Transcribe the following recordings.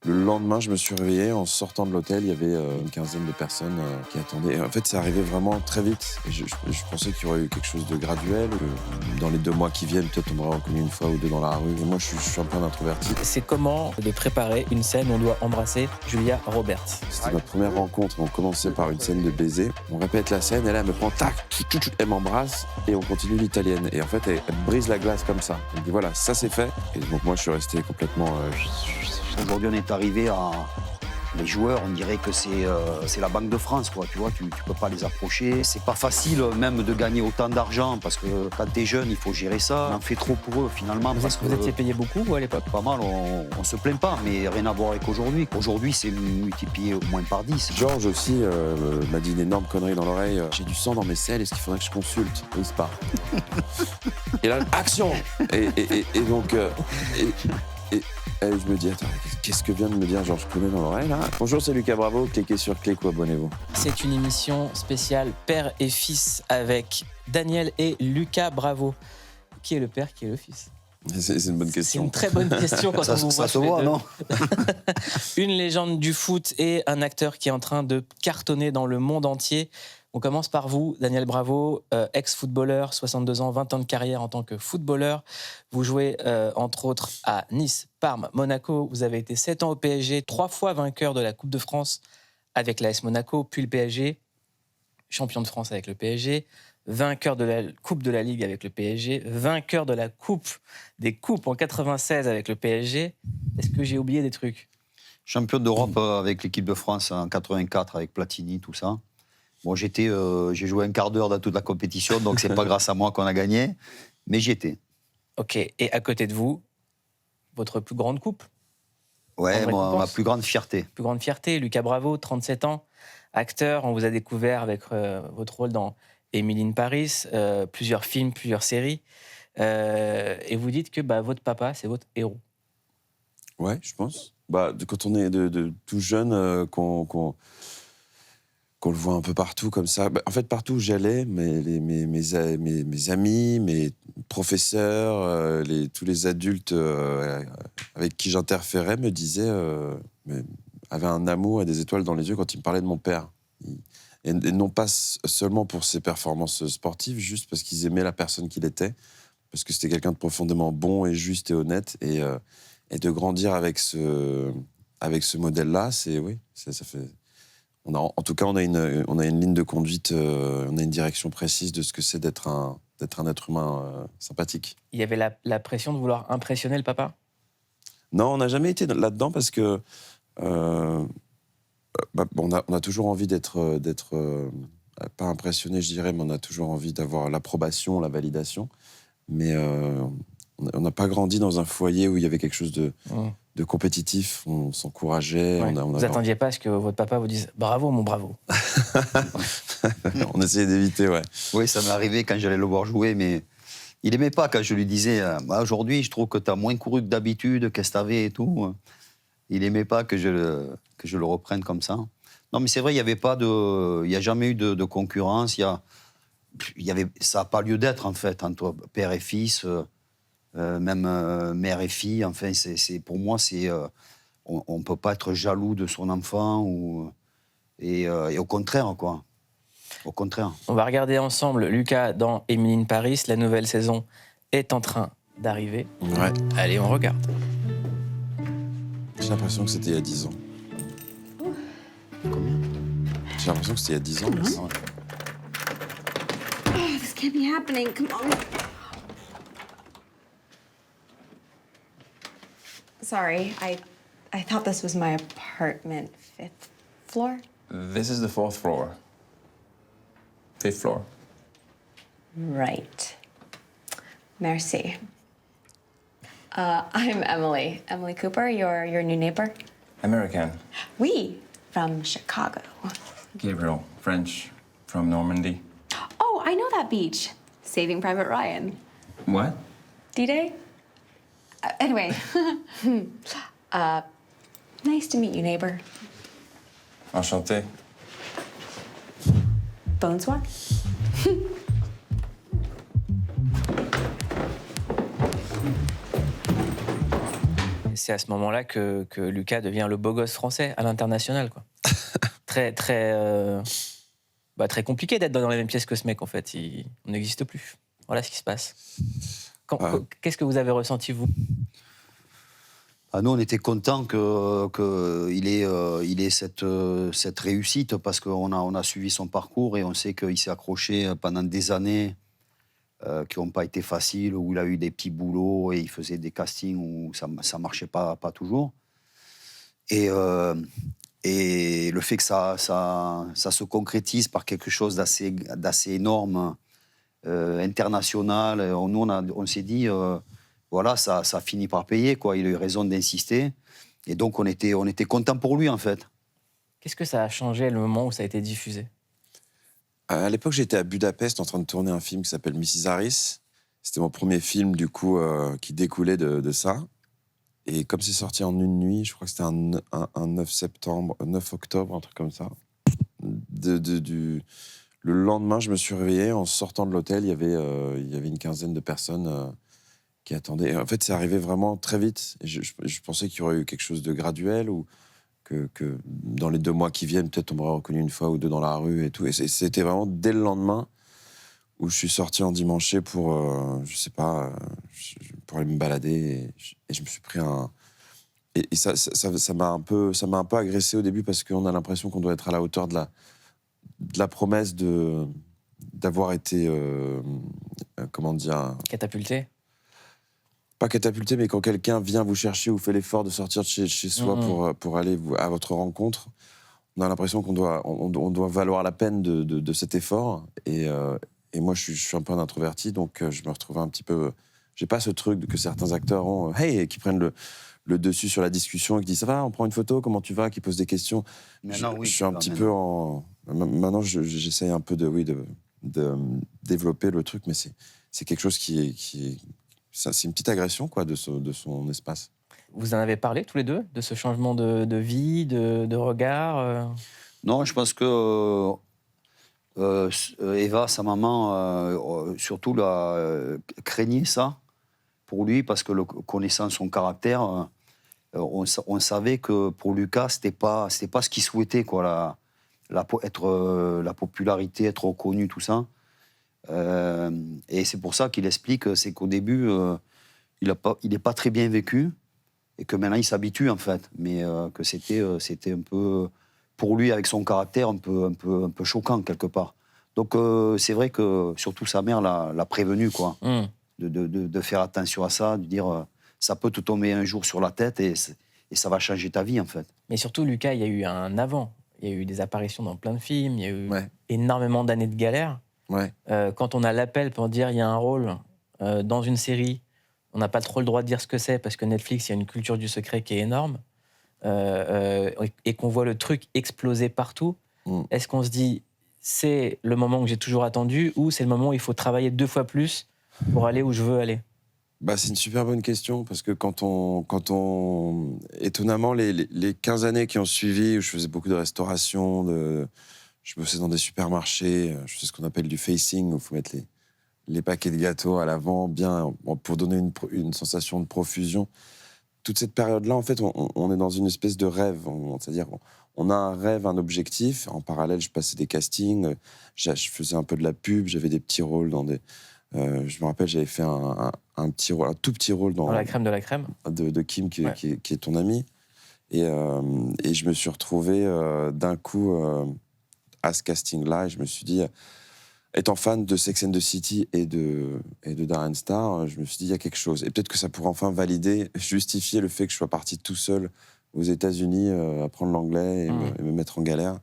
Le lendemain, je me suis réveillé. En sortant de l'hôtel, il y avait une quinzaine de personnes qui attendaient. Et en fait, ça arrivait vraiment très vite. Et je pensais qu'il y aurait eu quelque chose de graduel. Dans les 2 mois qui viennent, peut-être on m'aurait reconnu une fois ou 2 dans la rue. Et moi, je suis un peu un introverti. C'est comment de préparer une scène où on doit embrasser Julia Roberts. C'était notre première rencontre. On commençait par une scène de baiser. On répète la scène, et là, elle me prend, tac, elle m'embrasse et on continue l'italienne. Et en fait, elle brise la glace comme ça. Elle me dit voilà, ça c'est fait. Et donc moi, je suis resté complètement... Aujourd'hui, on est arrivé à... Les joueurs, on dirait que c'est la Banque de France, quoi. Tu vois, tu peux pas les approcher. C'est pas facile même de gagner autant d'argent parce que quand t'es jeune, il faut gérer ça. On en fait trop pour eux finalement. Vous étiez payé beaucoup, vous, à l'époque? Pas mal, on se plaint pas, mais rien à voir avec aujourd'hui. Aujourd'hui, c'est multiplié au moins par 10. Georges aussi m'a dit une énorme connerie dans l'oreille. J'ai du sang dans mes selles, est-ce qu'il faudrait que je consulte? Oui, c'est pas. Et là, action! Et donc... Et je me dis, attends, qu'est-ce que vient de me dire Georges Clooney dans l'oreille, là? Bonjour, c'est Lucas Bravo, cliquez sur clic ou abonnez-vous. C'est une émission spéciale père et fils avec Daniel et Lucas Bravo. Qui est le père, qui est le fils? C'est une bonne question. C'est une très bonne question quand on vous voit. Ça se voit, non? Une légende du foot et un acteur qui est en train de cartonner dans le monde entier. On commence par vous, Daniel Bravo, ex-footballeur, 62 ans, 20 ans de carrière en tant que footballeur. Vous jouez entre autres à Nice, Parme, Monaco. Vous avez été 7 ans au PSG, 3 fois vainqueur de la Coupe de France avec l'AS Monaco, puis le PSG, champion de France avec le PSG, vainqueur de la Coupe de la Ligue avec le PSG, vainqueur de la Coupe des Coupes en 96 avec le PSG. Est-ce que j'ai oublié des trucs? Champion d'Europe avec l'équipe de France en 84 avec Platini, tout ça. Bon, j'ai joué un quart d'heure dans toute la compétition, donc c'est pas grâce à moi qu'on a gagné, mais j'y étais. Ok, et à côté de vous, votre plus grande coupe? Ouais, ma plus grande fierté. Plus grande fierté, Lucas Bravo, 37 ans, acteur. On vous a découvert avec votre rôle dans Emily in Paris, plusieurs films, plusieurs séries. Et vous dites que votre papa, c'est votre héros. Ouais, je pense. Quand on est de tout jeune, qu'on le voit un peu partout comme ça. En fait, partout où j'allais, mes amis, mes professeurs, tous les adultes avec qui j'interférais me disaient, avaient un amour et des étoiles dans les yeux quand ils me parlaient de mon père. Et non pas seulement pour ses performances sportives, juste parce qu'ils aimaient la personne qu'il était, parce que c'était quelqu'un de profondément bon et juste et honnête. Et de grandir avec ce modèle-là, ça fait... En tout cas, on a une ligne de conduite, on a une direction précise de ce que c'est d'être un être humain sympathique. Il y avait la pression de vouloir impressionner le papa? Non, on n'a jamais été là-dedans parce que on a toujours envie d'être pas impressionné, je dirais, mais on a toujours envie d'avoir l'approbation, la validation. Mais on n'a pas grandi dans un foyer où il y avait quelque chose de compétitif, on s'encourageait. Ouais. Vous n'attendiez pas à ce que votre papa vous dise « Bravo, mon bravo ». On essayait d'éviter, ouais. Oui, ça m'est arrivé quand j'allais le voir jouer, mais il n'aimait pas quand je lui disais « Aujourd'hui, je trouve que tu as moins couru que d'habitude, qu'est-ce que tu avais et tout ». Il n'aimait pas que je le reprenne comme ça. Non, mais c'est vrai, il n'y a jamais eu de concurrence. Ça n'a pas lieu d'être, en fait, entre père et fils. Même mère et fille, enfin, pour moi, on ne peut pas être jaloux de son enfant et au contraire, quoi. Au contraire. On va regarder ensemble Lucas dans Emily in Paris. La nouvelle saison est en train d'arriver. Ouais. Allez, on regarde. J'ai l'impression que c'était il y a 10 ans. Combien? J'ai l'impression que c'était il y a 10 ans. Mais Oh, this can't be happening. Come on. Sorry, I thought this was my apartment. 5th floor? This is the 4th floor. 5th floor. Right. Merci. I'm Emily. Emily Cooper, your new neighbor. American. Oui, from Chicago. Gabriel, French, from Normandy. Oh, I know that beach. Saving Private Ryan. What? D-Day? Anyway. Nice to meet you, neighbor. Enchanté. Bonsoir. c'est à ce moment-là que Lucas devient le beau gosse français à l'international, quoi. Très, très, très compliqué d'être dans les mêmes pièces que ce mec, en fait. On n'existe plus. Voilà ce qui se passe. Qu'est-ce que vous avez ressenti, vous? Nous, on était contents qu'il ait cette réussite parce qu'on a suivi son parcours et on sait qu'il s'est accroché pendant des années qui n'ont pas été faciles, où il a eu des petits boulots et il faisait des castings où ça ne marchait pas toujours. Et le fait que ça se concrétise par quelque chose d'assez énorme, international, nous, on s'est dit... voilà, ça finit par payer, quoi. Il a eu raison d'insister. Et donc, on était contents pour lui, en fait. Qu'est-ce que ça a changé le moment où ça a été diffusé? À l'époque, j'étais à Budapest en train de tourner un film qui s'appelle Mrs. Harris. C'était mon premier film, du coup, qui découlait de ça. Et comme c'est sorti en une nuit, je crois que c'était un 9 octobre, un truc comme ça. Le lendemain, je me suis réveillé. En sortant de l'hôtel, il y avait une quinzaine de personnes... qui attendait. En fait, c'est arrivé vraiment très vite. Et je pensais qu'il y aurait eu quelque chose de graduel ou que dans les 2 mois qui viennent, peut-être on m'aurait reconnu une fois ou deux dans la rue et tout. Et c'était vraiment dès le lendemain où je suis sorti en dimanche pour, je sais pas, pour aller me balader. Et je me suis pris un... Et ça m'a un peu agressé au début parce qu'on a l'impression qu'on doit être à la hauteur de la promesse d'avoir été... comment dire... Catapulté? Pas catapulté, mais quand quelqu'un vient vous chercher ou fait l'effort de sortir de chez soi pour aller à votre rencontre, on a l'impression qu'on doit valoir la peine de cet effort. Et moi, je suis un peu un introverti, donc je me retrouvais un petit peu... J'ai pas ce truc que certains acteurs ont, hey, qui prennent le dessus sur la discussion et qui disent « Ça va, on prend une photo, comment tu vas ?» qui posent des questions. Je suis un petit peu en... Maintenant, j'essaye un peu de développer le truc, mais c'est quelque chose qui est c'est une petite agression, quoi, de son espace. Vous en avez parlé tous les deux, de ce changement de vie, de regard Non, je pense que Eva, sa maman, surtout craignait ça pour lui, parce que connaissant son caractère, on savait que pour Lucas, c'était pas ce qu'il souhaitait, quoi, la popularité, être reconnu, tout ça. Et c'est pour ça qu'il explique, c'est qu'au début, il n'est pas très bien vécu, et que maintenant il s'habitue, en fait, mais que c'était un peu, pour lui, avec son caractère, un peu choquant, quelque part. Donc c'est vrai que, surtout sa mère l'a prévenu, quoi, de faire attention à ça, de dire, ça peut te tomber un jour sur la tête, et ça va changer ta vie, en fait. Mais surtout, Lucas, il y a eu un avant. Il y a eu des apparitions dans plein de films, il y a eu énormément d'années de galère. Ouais. Quand on a l'appel pour dire il y a un rôle dans une série, on n'a pas trop le droit de dire ce que c'est parce que Netflix, il y a une culture du secret qui est énorme et qu'on voit le truc exploser partout. Est-ce qu'on se dit c'est le moment que j'ai toujours attendu ou c'est le moment où il faut travailler 2 fois plus pour aller où je veux aller? C'est une super bonne question parce que quand on étonnamment, les 15 années qui ont suivi, où je faisais beaucoup de restauration, je bossais dans des supermarchés, je fais ce qu'on appelle du facing, où il faut mettre les paquets de gâteaux à l'avant, bien, pour donner une sensation de profusion. Toute cette période-là, en fait, on est dans une espèce de rêve. C'est-à-dire, on a un rêve, un objectif. En parallèle, je passais des castings, je faisais un peu de la pub, j'avais des petits rôles dans des... je me rappelle, j'avais fait un tout petit rôle dans La crème de la crème de Kim, qui est ton ami. Et je me suis retrouvé d'un coup... à ce casting-là, et je me suis dit, étant fan de Sex and the City et de Darren Star, je me suis dit, il y a quelque chose. Et peut-être que ça pourrait enfin justifier le fait que je sois parti tout seul aux États-Unis, apprendre l'anglais et me mettre en galère.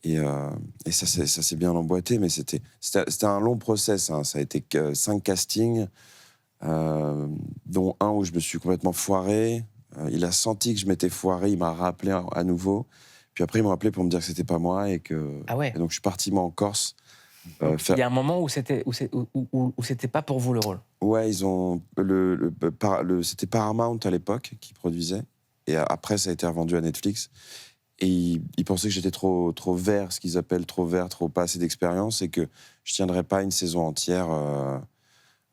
Et ça s'est bien emboîté, mais c'était un long process. Hein. Ça a été 5 castings, dont un où je me suis complètement foiré. Il a senti que je m'étais foiré, il m'a rappelé à nouveau. Puis après, ils m'ont appelé pour me dire que c'était pas moi et que... Ah ouais. Et donc, je suis parti, moi, en Corse. Il y a un moment où c'était pas pour vous le rôle. Ouais, ils ont... c'était Paramount à l'époque qui produisait. Et après, ça a été revendu à Netflix. Et ils pensaient que j'étais trop vert, ce qu'ils appellent trop vert, pas assez d'expérience, et que je tiendrais pas une saison entière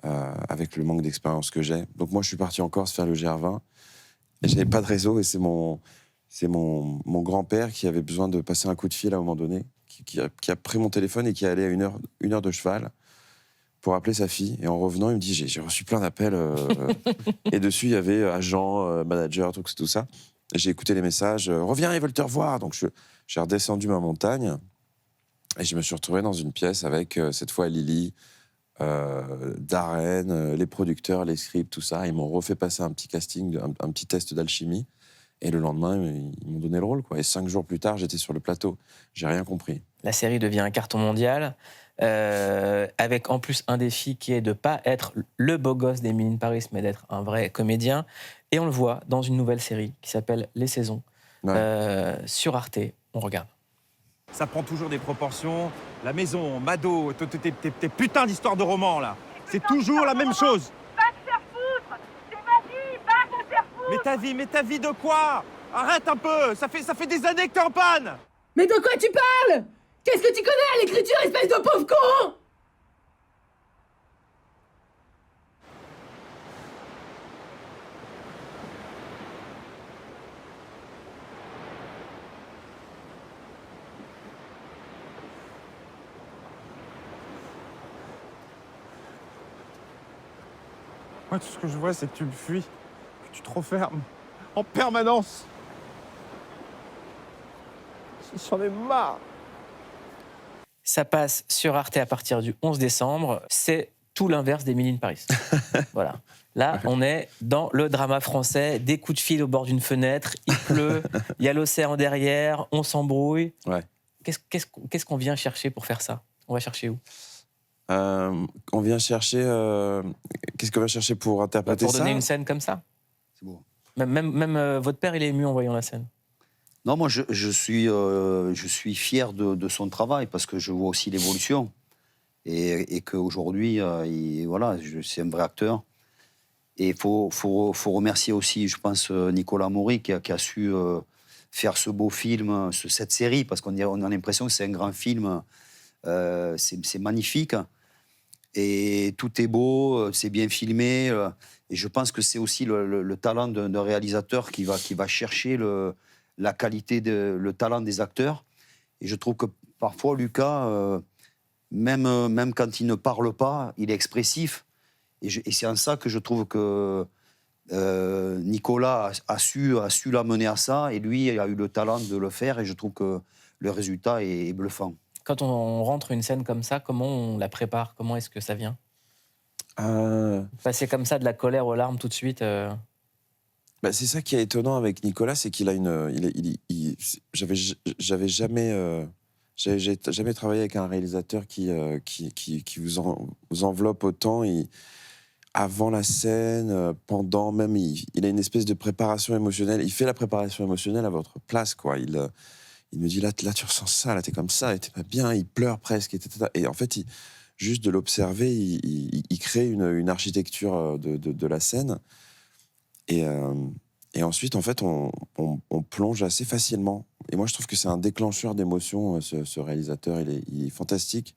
avec le manque d'expérience que j'ai. Donc moi, je suis parti en Corse faire le GR20. Et j'avais pas de réseau et c'est mon grand-père qui avait besoin de passer un coup de fil à un moment donné, qui a pris mon téléphone et qui est allé à une heure de cheval pour appeler sa fille. Et en revenant, il me dit j'ai reçu plein d'appels. Et dessus, il y avait agent, manager, tout ça. Et j'ai écouté les messages. Reviens, ils veulent te revoir. Donc, j'ai redescendu ma montagne et je me suis retrouvé dans une pièce avec, cette fois, Lily, Darren, les producteurs, les scripts, tout ça. Ils m'ont refait passer un petit casting, un petit test d'alchimie. Et le lendemain, ils m'ont donné le rôle, quoi. Et 5 jours plus tard, j'étais sur le plateau. J'ai rien compris. La série devient un carton mondial, avec en plus un défi qui est de ne pas être le beau gosse d'Emily in Paris, mais d'être un vrai comédien. Et on le voit dans une nouvelle série qui s'appelle Les Saisons, sur Arte. On regarde. Ça prend toujours des proportions. La maison, Mado, tes putains d'histoires de romans, là. C'est toujours la même chose. Va te faire foutre! C'est ma vie, va te faire foutre! Mais ta vie de quoi? Arrête un peu, ça fait des années que t'es en panne. Mais de quoi tu parles? Qu'est-ce que tu connais à l'écriture, espèce de pauvre con? Moi, tout ce que je vois, c'est que tu me fuis, que tu te refermes en permanence. J'en ai marre. Ça passe sur Arte à partir du 11 décembre. C'est tout l'inverse d'Emily in Paris. Voilà. Là, on est dans le drama français, des coups de fil au bord d'une fenêtre, il pleut, il y a l'océan derrière, on s'embrouille. Ouais. Qu'est-ce qu'on vient chercher pour faire ça? On va chercher où? On vient chercher... Qu'est-ce qu'on va chercher pour interpréter Pour ça? donner une scène comme ça. C'est beau. Même votre père, il est ému en voyant la scène. Non, moi, je suis fier de son travail parce que je vois aussi l'évolution. Et qu'aujourd'hui, voilà, c'est un vrai acteur. Et il faut remercier aussi, je pense, Nicolas Maury qui a su faire ce beau film, cette série, parce qu'on a l'impression que c'est un grand film. C'est magnifique. Et tout est beau, c'est bien filmé. Et je pense que c'est aussi le talent d'un réalisateur qui va chercher la qualité, le talent des acteurs. Et je trouve que parfois, Lucas, même quand il ne parle pas, il est expressif. Et c'est en ça que je trouve que Nicolas a su l'amener à ça. Et lui, il a eu le talent de le faire. Et je trouve que le résultat est bluffant. Quand on rentre une scène comme ça, comment on la prépare? Comment est-ce que ça vient? Passer comme ça de la colère aux larmes tout de suite C'est ça qui est étonnant avec Nicolas, c'est qu'il a j'avais jamais travaillé avec un réalisateur qui vous enveloppe autant. Avant la scène, pendant même, il a une espèce de préparation émotionnelle. Il fait la préparation émotionnelle à votre place, quoi. Il me dit, là, tu ressens ça, là, t'es comme ça, et t'es pas bien, il pleure presque, etc. Et en fait, juste de l'observer, il crée une architecture de la scène. Et ensuite, en fait, on plonge assez facilement. Et moi, je trouve que c'est un déclencheur d'émotions, ce réalisateur. Il est fantastique.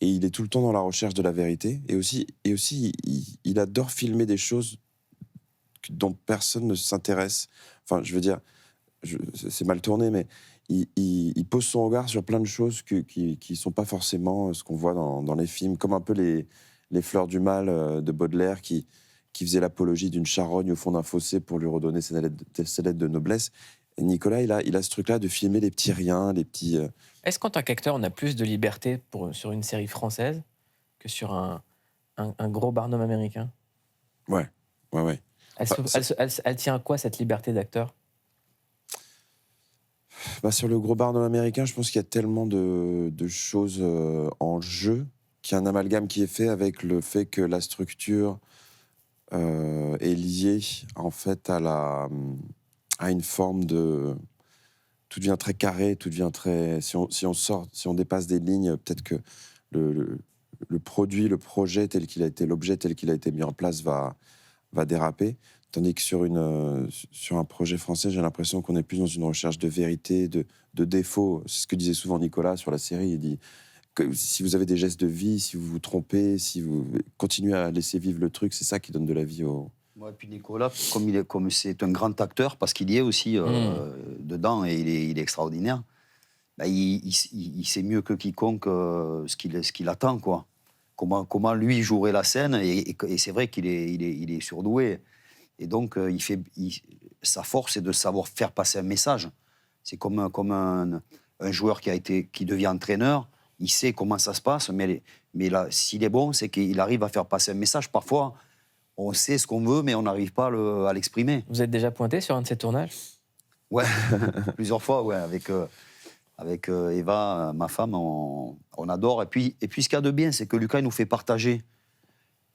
Et il est tout le temps dans la recherche de la vérité. Et aussi il adore filmer des choses dont personne ne s'intéresse. Enfin, je veux dire, c'est mal tourné, mais il pose son regard sur plein de choses qui ne sont pas forcément ce qu'on voit dans les films, comme un peu les fleurs du mal de Baudelaire qui faisait l'apologie d'une charogne au fond d'un fossé pour lui redonner ses lettres de noblesse. Et Nicolas, il a ce truc-là de filmer les petits riens, les petits... Est-ce qu'en tant qu'acteur, on a plus de liberté sur une série française que sur un gros Barnum américain? Ouais. Elle tient à quoi, cette liberté d'acteur? Sur le gros Barnum américain, je pense qu'il y a tellement de choses en jeu qu'il y a un amalgame qui est fait avec le fait que la structure est liée en fait à une forme de... Tout devient très carré, tout devient très... Si on dépasse des lignes, peut-être que le produit, le projet tel qu'il a été, l'objet tel qu'il a été mis en place va déraper. Tandis que sur un projet français, j'ai l'impression qu'on est plus dans une recherche de vérité, de défauts. C'est ce que disait souvent Nicolas sur la série. Il dit que si vous avez des gestes de vie, si vous vous trompez, si vous continuez à laisser vivre le truc, c'est ça qui donne de la vie au Ouais, puis Nicolas, comme c'est un grand acteur, parce qu'il y est aussi dedans et il est extraordinaire, bah, il sait mieux que quiconque ce qu'il attend, quoi. Comment lui jouerait la scène, et c'est vrai qu'il est surdoué. Et donc, sa force, c'est de savoir faire passer un message. C'est comme un joueur qui devient entraîneur, il sait comment ça se passe, mais là, s'il est bon, c'est qu'il arrive à faire passer un message. Parfois, on sait ce qu'on veut, mais on n'arrive pas à l'exprimer. Vous êtes déjà pointé sur un de ces tournages? Ouais, plusieurs fois, ouais, avec Eva, ma femme, on adore. Et puis, ce qu'il y a de bien, c'est que Lucas, il nous fait partager.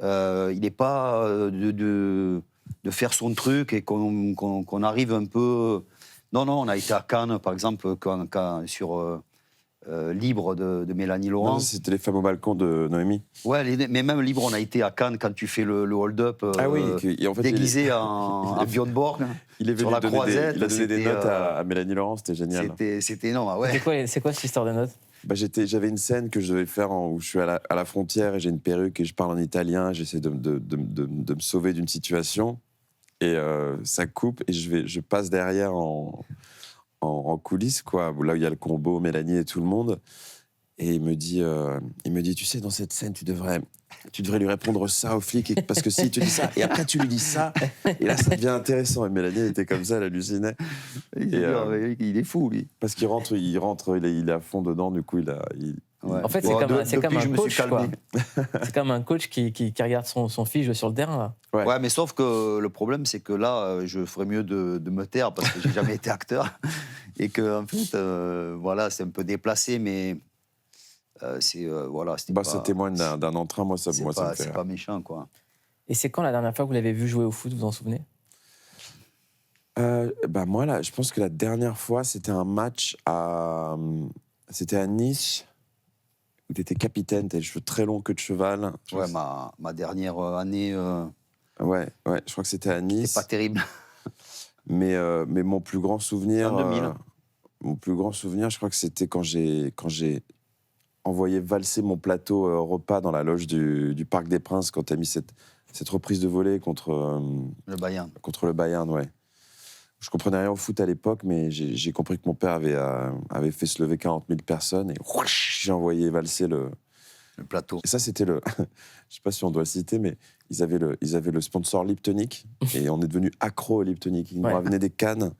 Il n'est pas de faire son truc et qu'on arrive un peu... Non, on a été à Cannes, par exemple, sur Libre de Mélanie Laurent. Non, c'était les femmes au balcon de Noémie. Ouais, mais même Libre, on a été à Cannes quand tu fais le hold-up en fait, déguisé en Björn Borg sur la croisette. Il a donné des notes à Mélanie Laurent, c'était génial. C'était énorme, ouais. C'est quoi cette histoire de notes? J'avais une scène que je devais faire où je suis à la frontière et j'ai une perruque et je parle en italien, j'essaie de me sauver d'une situation et ça coupe et je passe derrière en coulisses, quoi, là où il y a le combo, Mélanie et tout le monde, et il me dit, tu sais, dans cette scène, tu devrais lui répondre ça au flic, parce que si tu dis ça, et après tu lui dis ça, et là ça devient intéressant. Et Mélanie était comme ça, elle hallucinait. Il est fou, lui. Parce qu'il rentre, il est à fond dedans, du coup Ouais. En fait, c'est comme un coach, quoi. calmé. C'est comme un coach qui regarde son fils jouer sur le terrain, là. Ouais, mais sauf que le problème, c'est que là, je ferais mieux de me taire parce que j'ai jamais été acteur et que en fait, voilà, c'est un peu déplacé, mais voilà, c'était pas. Ça témoigne d'un entrain, moi ça me fait C'est rire. pas méchant, quoi. Et c'est quand la dernière fois que vous l'avez vu jouer au foot, vous vous en souvenez? Moi, là, je pense que la dernière fois, c'était un match c'était à Nice, où tu étais capitaine, tu as les cheveux très longs, queue de cheval. Ouais, ma dernière année. Ouais, je crois que c'était à Nice. C'est pas terrible. Mais mon plus grand souvenir. En 2000. Mon plus grand souvenir, je crois que c'était quand j'ai envoyé valser mon plateau repas dans la loge du Parc des Princes, quand tu as mis cette reprise de volée contre Le Bayern. Contre le Bayern, ouais. Je comprenais rien au foot à l'époque, mais j'ai compris que mon père avait fait se lever 40 000 personnes et j'ai envoyé valser le plateau. Et ça, c'était je sais pas si on doit le citer, mais ils avaient le sponsor Liptonic et on est devenu accro au Liptonic. Ils nous ramenaient des cannes,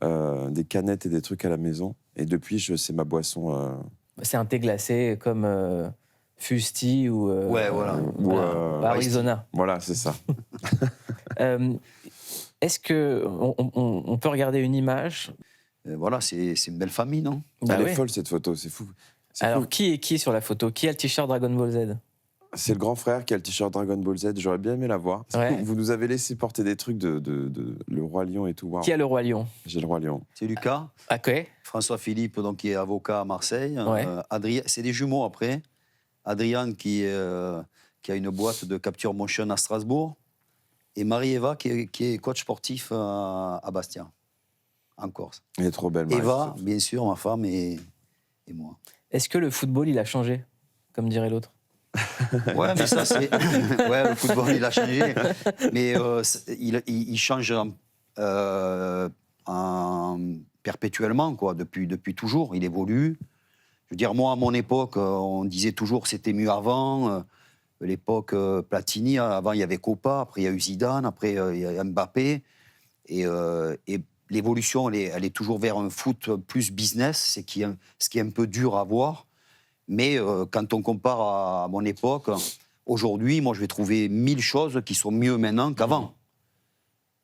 des canettes et des trucs à la maison. Et depuis, c'est ma boisson. C'est un thé glacé comme Fusti ou Arizona. Voilà, c'est ça. Est-ce qu'on peut regarder une image? Voilà, c'est une belle famille, non? Elle est folle, cette photo, c'est fou. Alors, fou. qui est sur la photo? Qui a le t-shirt Dragon Ball Z? C'est le grand frère qui a le t-shirt Dragon Ball Z. J'aurais bien aimé la voir. Ouais. Vous nous avez laissé porter des trucs de le Roi Lion et tout. Wow. Qui a le Roi Lion? J'ai le Roi Lion. C'est Lucas. Ok. François Philippe, donc, qui est avocat à Marseille. Ouais. Adrien, c'est des jumeaux après. Adrien, qui a une boîte de capture motion à Strasbourg. Et Marie-Eva, qui est coach sportif à Bastia, en Corse. Elle est trop belle, Marie. Eva, bien sûr, ma femme et moi. Est-ce que le football, il a changé, comme dirait l'autre? Ouais, mais ça, c'est... Ouais, le football, il a changé. Mais il change perpétuellement, quoi, depuis toujours. Il évolue. Je veux dire, moi, à mon époque, on disait toujours c'était mieux avant. L'époque Platini, avant, il y avait Copa, après, il y a eu Zidane, après, il y a Mbappé. Et l'évolution, elle est toujours vers un foot plus business, ce qui est un peu dur à voir. Mais quand on compare à mon époque, aujourd'hui, moi, je vais trouver 1000 choses qui sont mieux maintenant qu'avant.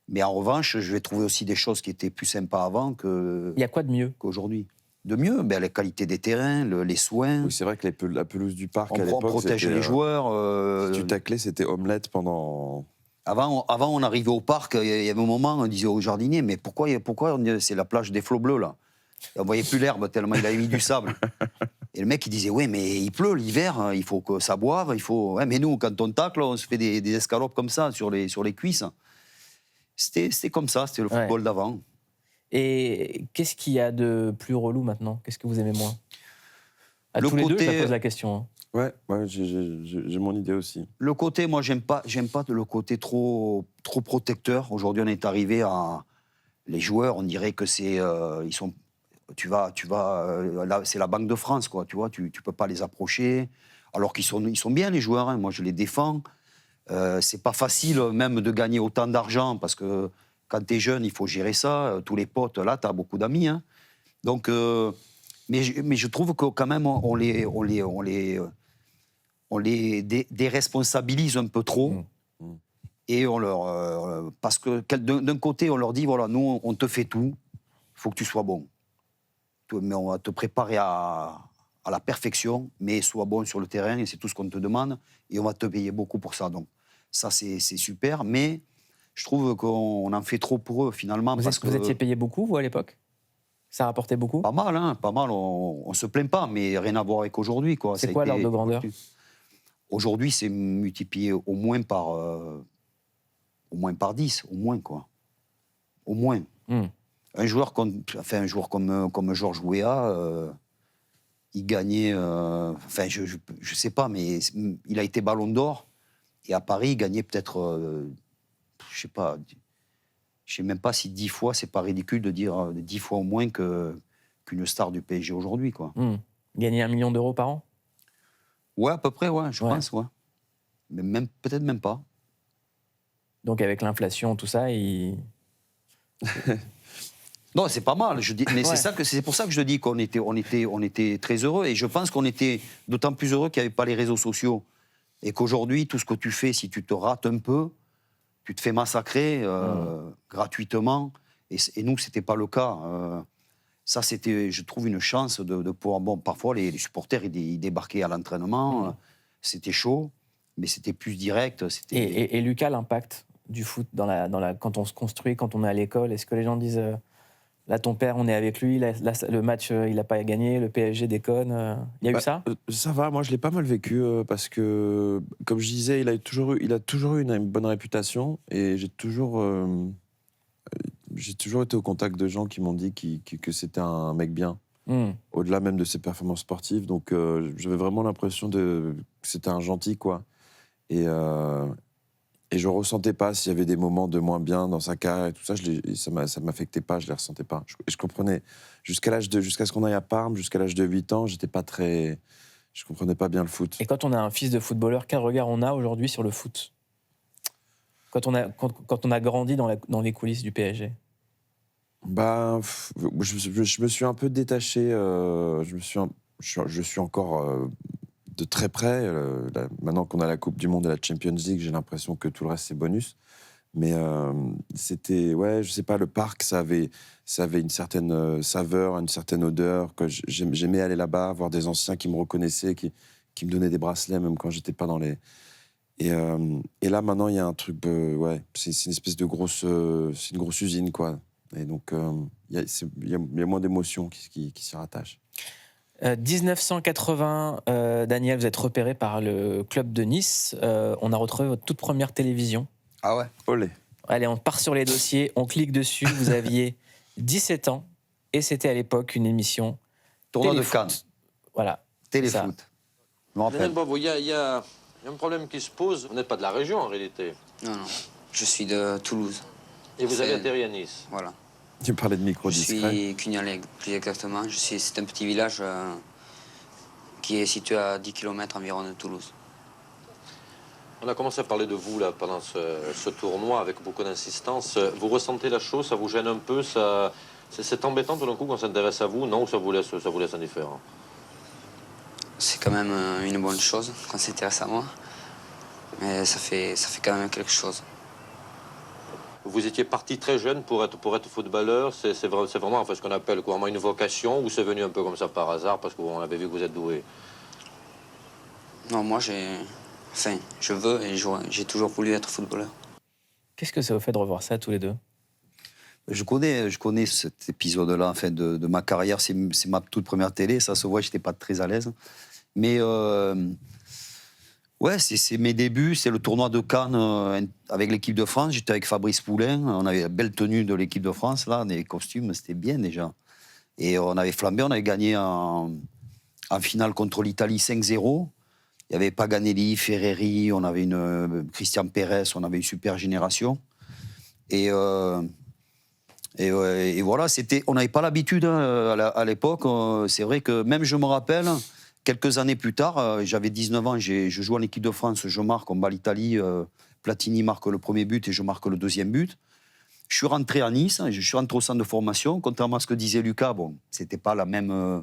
Mais en revanche, je vais trouver aussi des choses qui étaient plus sympas avant Il y a quoi de mieux qu'aujourd'hui. De mieux, la qualité des terrains, les soins. Oui, c'est vrai que la pelouse du parc, à on l'époque, protège les joueurs. Si tu taclais, c'était omelette pendant... Avant, on arrivait au parc, il y avait un moment, on disait aux jardiniers, mais pourquoi c'est la plage des flots bleus, là? Et on voyait plus l'herbe tellement il avait mis du sable. Et le mec, il disait, oui, mais il pleut l'hiver, il faut que ça boive, il faut... Ouais, mais nous, quand on tacle, on se fait des escalopes comme ça, sur les cuisses. C'était comme ça, c'était le football d'avant. Et qu'est-ce qu'il y a de plus relou maintenant? Qu'est-ce que vous aimez moins? À tous les deux, je pose la question. Ouais, j'ai mon idée aussi. Le côté, moi, j'aime pas le côté trop protecteur. Aujourd'hui, on est arrivé à... Les joueurs, on dirait que c'est... ils sont... là, c'est la Banque de France, quoi. Tu vois, tu peux pas les approcher. Alors qu'ils sont bien, les joueurs. Hein. Moi, je les défends. C'est pas facile, même, de gagner autant d'argent, parce que quand tu es jeune, il faut gérer ça. Tous les potes, là, tu as beaucoup d'amis. Hein. Donc, mais je trouve que quand même, on les déresponsabilise un peu trop. Et on leur... parce que d'un côté, on leur dit, voilà, nous, on te fait tout. Il faut que tu sois bon. Mais on va te préparer à la perfection, mais sois bon sur le terrain, et c'est tout ce qu'on te demande. Et on va te payer beaucoup pour ça. Donc, ça, c'est super. Mais je trouve qu'on en fait trop pour eux, finalement. Vous étiez payé beaucoup, vous, à l'époque? Ça rapportait beaucoup? Pas mal, hein, pas mal. On se plaint pas, mais rien à voir avec aujourd'hui, quoi. C'est quoi l'ordre de grandeur? Aujourd'hui, c'est multiplié au moins par 10, au moins, quoi. Au moins. Un joueur comme Georges Weah, il gagnait... Enfin, je sais pas, mais il a été Ballon d'Or, et à Paris, il gagnait peut-être... je sais pas... Je sais même pas si 10 fois, c'est pas ridicule de dire 10 fois au moins qu'une star du PSG aujourd'hui, quoi. Gagner 1 million d'euros par an? Ouais, à peu près, ouais, je pense, ouais. Mais peut-être même pas. Donc avec l'inflation, tout ça, Non, c'est pas mal. Je dis, mais Ouais. c'est pour ça que je dis qu'on était très heureux. Et je pense qu'on était d'autant plus heureux qu'il n'y avait pas les réseaux sociaux. Et qu'aujourd'hui, tout ce que tu fais, si tu te rates un peu, tu te fais massacrer gratuitement. Et nous, c'était pas le cas. Ça, c'était, je trouve, une chance de pouvoir... Bon, parfois, les supporters, ils débarquaient à l'entraînement. C'était chaud, mais c'était plus direct. Et Lucas, l'impact du foot quand on se construit, quand on est à l'école, est-ce que les gens disent là, ton père, on est avec lui, là, le match, il n'a pas gagné, le PSG déconne. Il y a eu ça? Ça va, moi je l'ai pas mal vécu parce que, comme je disais, il a toujours eu une bonne réputation et j'ai toujours été au contact de gens qui m'ont dit que c'était un mec bien, au-delà même de ses performances sportives. Donc j'avais vraiment l'impression que c'était un gentil, quoi. Et je ressentais pas s'il y avait des moments de moins bien dans sa carrière et tout ça. Ça m'affectait pas, je les ressentais pas. Je comprenais jusqu'à ce qu'on aille à Parme, jusqu'à l'âge de 8 ans, je comprenais pas bien le foot. Et quand on a un fils de footballeur, quel regard on a aujourd'hui sur le foot? Quand on a grandi dans les coulisses du PSG? Je me suis un peu détaché. Je suis encore de très près. Maintenant qu'on a la Coupe du Monde et la Champions League, j'ai l'impression que tout le reste, c'est bonus. Mais c'était... Ouais, je sais pas, le parc, ça avait une certaine saveur, une certaine odeur. Que j'aimais aller là-bas, voir des anciens qui me reconnaissaient, qui me donnaient des bracelets, même quand j'étais pas dans les... Et là, maintenant, il y a un truc... ouais, c'est une espèce de grosse... c'est une grosse usine, quoi. Et donc, il y a moins d'émotions qui s'y rattachent. 1980, Daniel, vous êtes repéré par le club de Nice. On a retrouvé votre toute première télévision. Ah ouais? Olé. Allez, on part sur les dossiers, on clique dessus. Vous aviez 17 ans et c'était à l'époque une émission Tournoi de téléfoot. Cannes. Voilà. Téléfoot. Je me rappelle. Daniel Bravo, il y a un problème qui se pose. Vous n'êtes pas de la région en réalité. Non, je suis de Toulouse. Et vous avez atterri à Nice. Voilà. Tu parlais de micro Je discret. suis Cugnalet, plus exactement. C'est un petit village qui est situé à 10 km environ de Toulouse. On a commencé à parler de vous là, pendant ce tournoi avec beaucoup d'insistance. Vous ressentez la chose, ça vous gêne un peu, c'est embêtant tout d'un coup quand on s'intéresse à vous, non, ou ça vous laisse indifférent? C'est quand même une bonne chose qu'on s'intéresse à moi, mais ça fait quand même quelque chose. Vous étiez parti très jeune pour être footballeur, c'est vraiment enfin, ce qu'on appelle quoi, une vocation, ou c'est venu un peu comme ça par hasard parce qu'on avait vu que vous êtes doué? Non, moi je veux et j'ai toujours voulu être footballeur. Qu'est-ce que ça vous fait de revoir ça tous les deux? Je connais cet épisode-là, enfin, de ma carrière. C'est ma toute première télé. Ça se voit, je n'étais pas très à l'aise. Mais ouais, c'est mes débuts. C'est le tournoi de Cannes avec l'équipe de France. J'étais avec Fabrice Poulain. On avait la belle tenue de l'équipe de France, là, des costumes. C'était bien déjà. Et on avait flambé. On avait gagné en finale contre l'Italie 5-0. Il y avait Paganelli, Ferreri, on avait Christian Pérez, on avait une super génération. Et voilà, on n'avait pas l'habitude à l'époque. C'est vrai que même je me rappelle, quelques années plus tard, j'avais 19 ans, je joue en équipe de France, je marque, on bat l'Italie, Platini marque le premier but et je marque le deuxième but. Je suis rentré à Nice, je suis rentré au centre de formation, contrairement à ce que disait Lucas, bon, c'était pas la même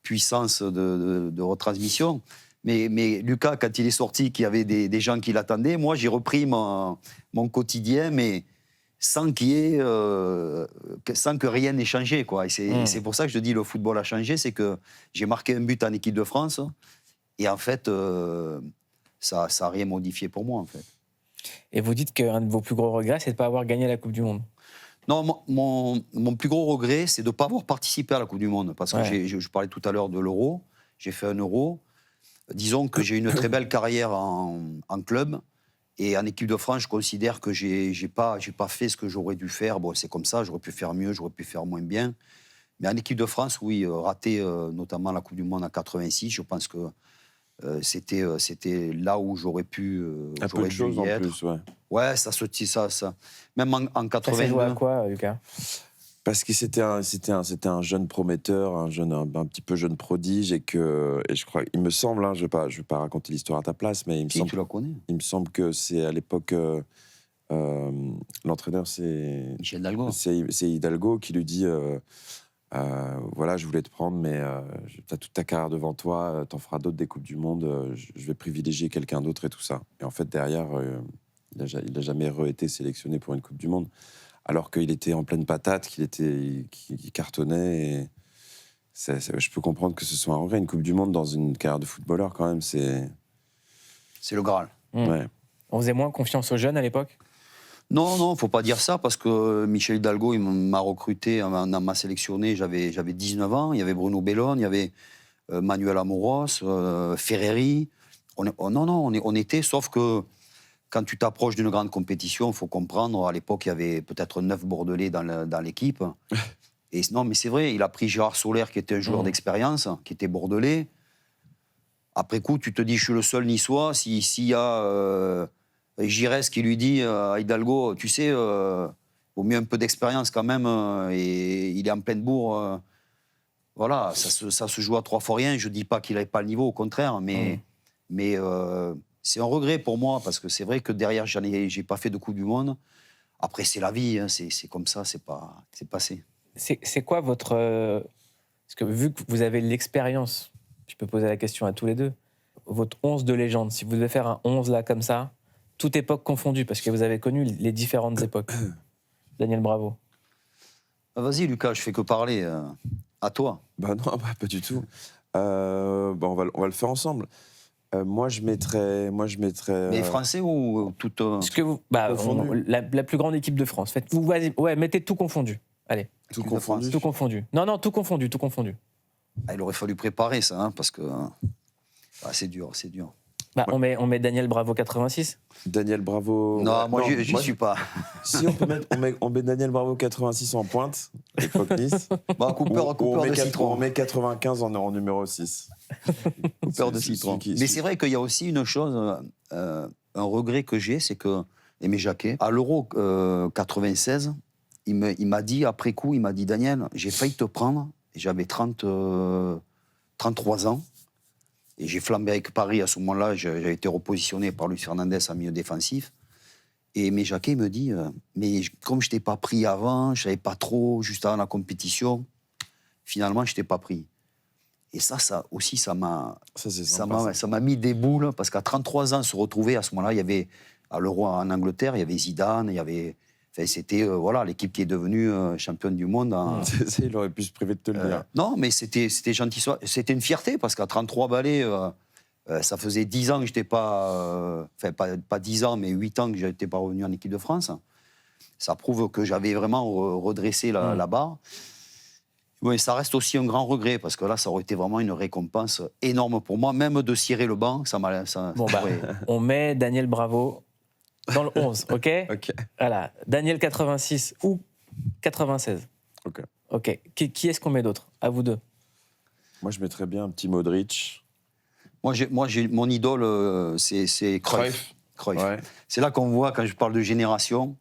puissance de retransmission. Mais Lucas, quand il est sorti, qu'il y avait des gens qui l'attendaient, moi j'ai repris mon quotidien, mais sans que rien n'ait changé, quoi. Et c'est pour ça que je dis le football a changé, c'est que j'ai marqué un but en équipe de France, et en fait, ça n'a rien modifié pour moi, en fait. Et vous dites qu'un de vos plus gros regrets, c'est de ne pas avoir gagné la Coupe du Monde. Non, mon plus gros regret, c'est de ne pas avoir participé à la Coupe du Monde. Parce que je parlais tout à l'heure de l'Euro. J'ai fait un Euro. Disons que j'ai une très belle carrière en club. Et en équipe de France, je considère que je n'ai pas fait ce que j'aurais dû faire. Bon, c'est comme ça, j'aurais pu faire mieux, j'aurais pu faire moins bien. Mais en équipe de France, oui, rater notamment la Coupe du Monde en 86, je pense que c'était là où j'aurais pu un peu de choses en plus, ouais. Ouais, ça. Même en 82. Ça s'est joué à quoi, Lucas? Parce que c'était un jeune prometteur, un petit peu jeune prodige, et je crois, il me semble, je vais pas raconter l'histoire à ta place, mais tu la connais. Il me semble que c'est à l'époque l'entraîneur, c'est Michel Hidalgo. C'est Hidalgo qui lui dit voilà, je voulais te prendre, mais tu as toute ta carrière devant toi, t'en feras d'autres des Coupes du Monde, je vais privilégier quelqu'un d'autre et tout ça. Et en fait, derrière, il n'a jamais été sélectionné pour une Coupe du Monde, alors qu'il était en pleine patate, qu'il cartonnait. Et je peux comprendre que ce soit un regret. Une Coupe du Monde dans une carrière de footballeur, quand même, c'est le Graal. Ouais. On faisait moins confiance aux jeunes à l'époque? Non, faut pas dire ça, parce que Michel Hidalgo, il m'a recruté, m'a sélectionné, j'avais 19 ans, il y avait Bruno Bellone, il y avait Manuel Amoros, Ferreri. On était, sauf que quand tu t'approches d'une grande compétition, il faut comprendre, à l'époque, il y avait peut-être 9 Bordelais dans l'équipe. Et non, mais c'est vrai, il a pris Gérard Soler, qui était un joueur d'expérience, qui était bordelais. Après coup, tu te dis, je suis le seul niçois, s'il y a Giresse qui lui dit à Hidalgo, tu sais, vaut mieux un peu d'expérience quand même, et il est en pleine bourre. Voilà, ça se joue à 3 fois rien. Je dis pas qu'il n'avait pas le niveau, au contraire, mais c'est un regret pour moi, parce que c'est vrai que derrière, j'ai pas fait de Coupe du Monde. Après, c'est la vie, hein, c'est comme ça, c'est passé. C'est quoi votre... Parce que vu que vous avez l'expérience, je peux poser la question à tous les deux, votre 11 de légende, si vous devez faire un 11 là, comme ça, toute époque confondue, parce que vous avez connu les différentes époques. Daniel Bravo. Vas-y, Lucas, je fais que parler. À toi. Non, pas du tout. On va le faire ensemble. Moi, je mettrais. Mais français ou tout ce que vous, la plus grande équipe de France. Mettez tout confondu. Allez. Tout confondu. Tout confondu. Non, tout confondu. Il aurait fallu préparer ça, hein, parce que c'est dur. On met Daniel Bravo 86. Daniel Bravo. Non, moi, j'y suis pas. Si on met Daniel Bravo 86 en pointe, l'époque Nice. Coupeur de citron. On met 95 en numéro 6. Coupeur de citron. Mais c'est vrai qu'il y a aussi une chose, un regret que j'ai, c'est que Aimé Jacquet, à l'Euro 96, il m'a dit, après coup, Daniel, j'ai failli te prendre, j'avais 33 ans. Et j'ai flambé avec Paris à ce moment-là, j'avais été repositionné par Luis Fernandez en milieu défensif. Et Aimé Jacquet me dit, mais comme je t'ai pas pris avant, je savais pas trop, juste avant la compétition, finalement, je t'ai pas pris. Et ça aussi, ça m'a mis des boules, parce qu'à 33 ans, se retrouver, à ce moment-là, il y avait, à l'Euro en Angleterre, il y avait Zidane, il y avait... Enfin, c'était l'équipe qui est devenue championne du monde. Il aurait pu se priver de te le dire. Non, mais c'était gentil. C'était une fierté, parce qu'à 33 balais, ça faisait 10 ans que je n'étais pas... pas 10 ans, mais 8 ans que je n'étais pas revenu en équipe de France. Ça prouve que j'avais vraiment redressé la barre. Oui, ça reste aussi un grand regret, parce que là, ça aurait été vraiment une récompense énorme pour moi, même de cirer le banc. On met Daniel Bravo dans le 11, ok? Voilà, Daniel 86 ou 96. Ok. Qui est-ce qu'on met d'autre? À vous deux. Moi, je mettrais bien un petit Modric. Mon idole, c'est Cruyff. Cruyff. Ouais. C'est là qu'on voit, quand je parle de génération,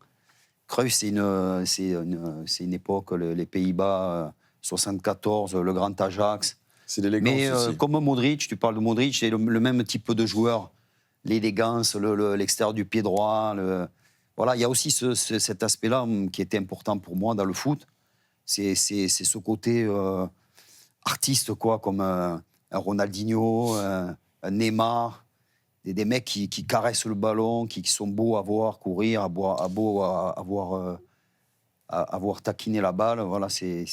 Cruyff, c'est une époque, les Pays-Bas, 74, le Grand Ajax. C'est l'élégance Mais aussi. comme Modric, tu parles de Modric, c'est le même type de joueur. L'élégance, l'extérieur du pied droit. Voilà, il y a aussi cet aspect-là qui était important pour moi dans le foot. C'est ce côté artiste, quoi, comme un Ronaldinho, un Neymar, des mecs qui caressent le ballon, qui sont beaux à voir courir, à voir taquiner la balle. Voilà, c'est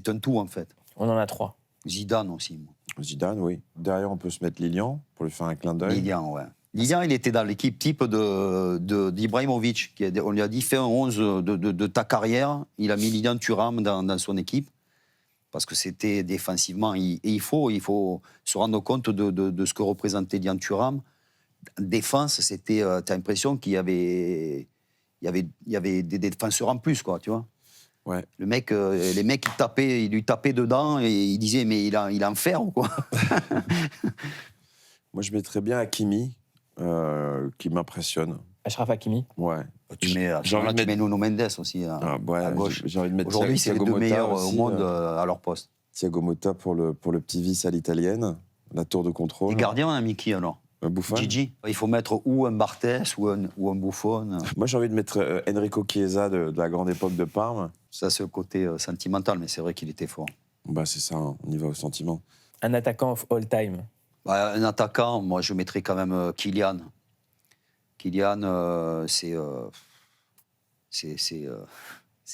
un tout, en fait. On en a 3. Zidane aussi. Moi. Zidane, oui. Derrière, on peut se mettre Lilian pour lui faire un clin d'œil. Lilian, ouais. Lilian, il était dans l'équipe type d'Ibrahimovic. On lui a dit, fais un 11 de ta carrière. Il a mis Lilian Thuram dans son équipe. Parce que c'était défensivement. Et il faut se rendre compte de ce que représentait Lilian Thuram. Défense, c'était. Tu as l'impression qu'il y avait des défenseurs en plus, quoi, tu vois. Ouais. Les mecs, ils lui tapaient dedans et ils disaient, mais il a en fer ou quoi. Moi, je mettrais bien Hakimi, qui m'impressionne. Achraf Hakimi. Ouais. Tu mets Nuno Mendes aussi à gauche. J'ai envie de mettre Aujourd'hui, c'est les Thiago deux Motta meilleurs aussi, au monde à leur poste. Thiago Motta pour le petit vice à l'italienne, la tour de contrôle. Et gardien, on a mis qui alors? Buffon. Gigi. Il faut mettre ou un Barthez ou un Buffon. Moi, j'ai envie de mettre Enrico Chiesa de la grande époque de Parme. Ça, c'est le côté sentimental, mais c'est vrai qu'il était fort. Bah, c'est ça, hein, on y va au sentiment. Un attaquant of all time. Bah, un attaquant, moi, je mettrais quand même Kylian. Kylian, c'est